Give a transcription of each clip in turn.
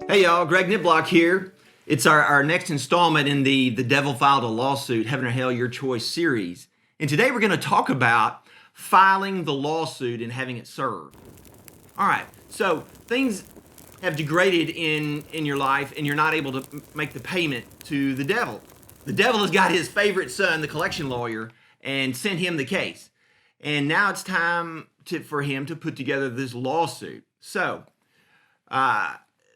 Hey y'all, Greg Niblock here. It's our next installment in the Devil Filed a Lawsuit, Heaven or Hell, Your Choice series. And today we're going to talk about filing the lawsuit and having it served. All right, so things have degraded in your life and you're not able to make the payment to the devil. The devil has got his favorite son, the collection lawyer, and sent him the case. And now it's time for him to put together this lawsuit. So,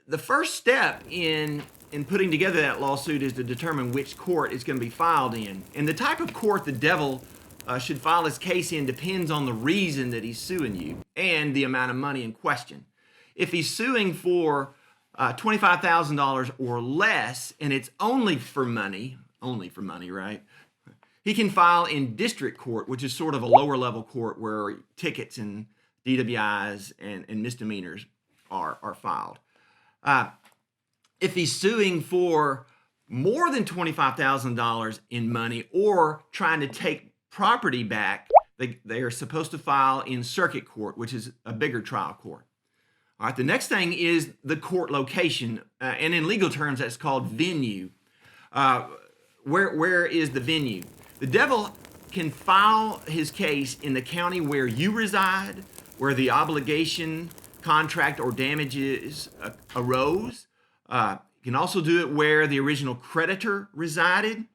the first step in putting together that lawsuit is to determine which court it's going to be filed in. And the type of court the devil should file his case in depends on the reason that he's suing you and the amount of money in question. If he's suing for $25,000 or less, and it's only for money, right? He can file in district court, which is sort of a lower level court where tickets and DWIs and misdemeanors are filed. If he's suing for more than $25,000 in money or trying to take property back, they are supposed to file in circuit court, which is a bigger trial court. All right, the next thing is the court location, and in legal terms, that's called venue. Where is the venue? The devil can file his case in the county where you reside, where the obligation, contract, or damages arose. You can also do it where the original creditor resided,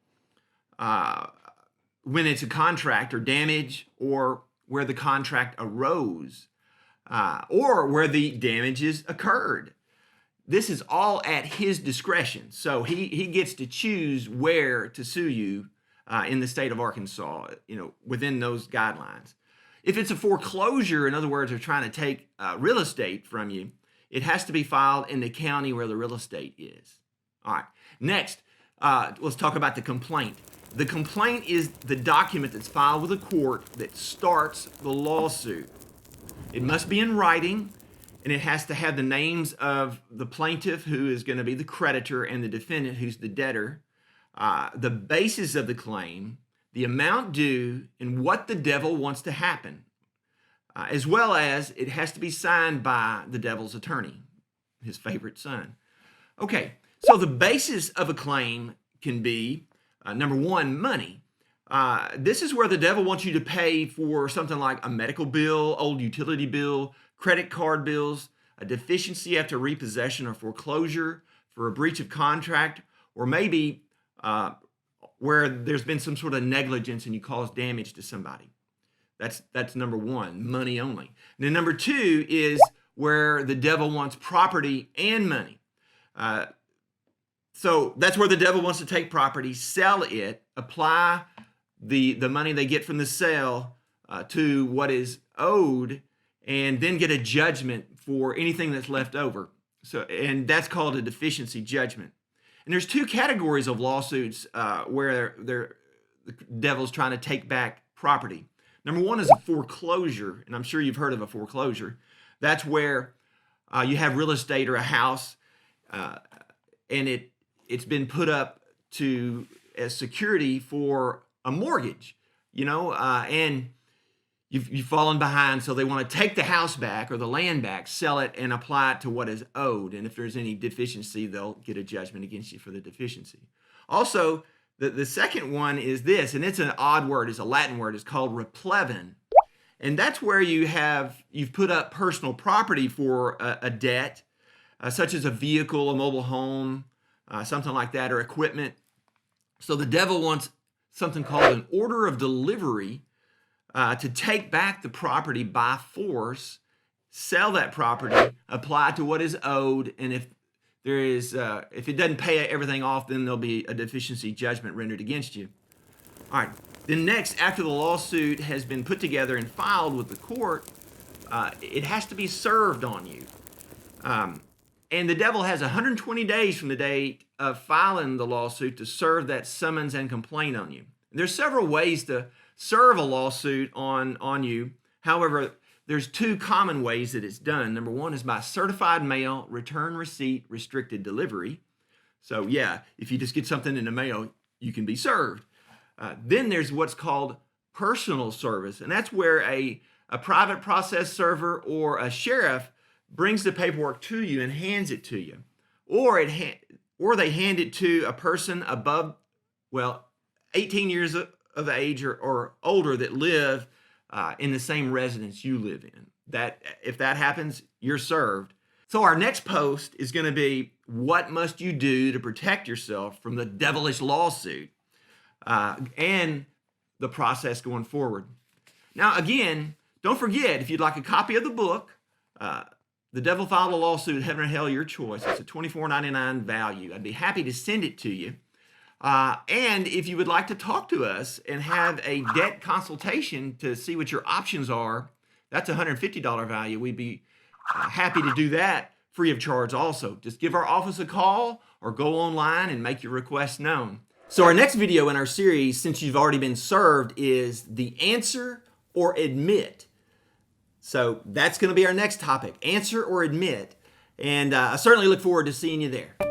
when it's a contract or damage, or where the contract arose, or where the damages occurred. This is all at his discretion. So he gets to choose where to sue you in the state of Arkansas, within those guidelines. If it's a foreclosure, in other words, they're trying to take real estate from you, it has to be filed in the county where the real estate is. All right. Next, let's talk about the complaint. The complaint is the document that's filed with the court that starts the lawsuit. It must be in writing, and it has to have the names of the plaintiff, who is going to be the creditor, and the defendant, who's the debtor, the basis of the claim, the amount due, and what the devil wants to happen, as well as it has to be signed by the devil's attorney, his favorite son. Okay, so the basis of a claim can be, number one, money. This is where the devil wants you to pay for something like a medical bill, old utility bill, credit card bills, a deficiency after repossession or foreclosure, for a breach of contract, or maybe where there's been some sort of negligence and you cause damage to somebody. That's number one, money only. And then number two is where the devil wants property and money. So that's where the devil wants to take property, sell it, apply the money they get from the sale to what is owed, and then get a judgment for anything that's left over. And that's called a deficiency judgment. And there's two categories of lawsuits where the devil's trying to take back property. Number one is a foreclosure, and I'm sure you've heard of a foreclosure. That's where you have real estate or a house, and it's been put up as security for a mortgage, and you've fallen behind, so they want to take the house back or the land back, sell it, and apply it to what is owed. And if there's any deficiency, they'll get a judgment against you for the deficiency. Also, the second one is this, and it's an odd word, it's a Latin word, it's called replevin. And that's where you've put up personal property for a debt, such as a vehicle, a mobile home, something like that, or equipment. So the devil wants something called an order of delivery to take back the property by force, sell that property, apply to what is owed, and if it doesn't pay everything off, then there'll be a deficiency judgment rendered against you. All right. Then next, after the lawsuit has been put together and filed with the court, it has to be served on you. And the devil has 120 days from the date of filing the lawsuit to serve that summons and complaint on you. There's several ways to serve a lawsuit on you. However, there's two common ways that it's done. Number one is by certified mail, return receipt, restricted delivery. So yeah, if you just get something in the mail, you can be served. Then there's what's called personal service, and that's where a private process server or a sheriff brings the paperwork to you and hands it to you. or or they hand it to a person above, 18 years of age or older that live in the same residence you live in. That if that happens, you're served. So our next post is going to be, what must you do to protect yourself from the devilish lawsuit, and the process going forward. Now, again, don't forget, if you'd like a copy of the book, The Devil Filed a Lawsuit, Heaven or Hell, Your Choice. It's a $24.99 value. I'd be happy to send it to you. And if you would like to talk to us and have a debt consultation to see what your options are, that's a $150 value. We'd be happy to do that free of charge also. Just give our office a call or go online and make your request known. So our next video in our series, since you've already been served, is the answer or admit. So that's going to be our next topic, answer or admit. And I certainly look forward to seeing you there.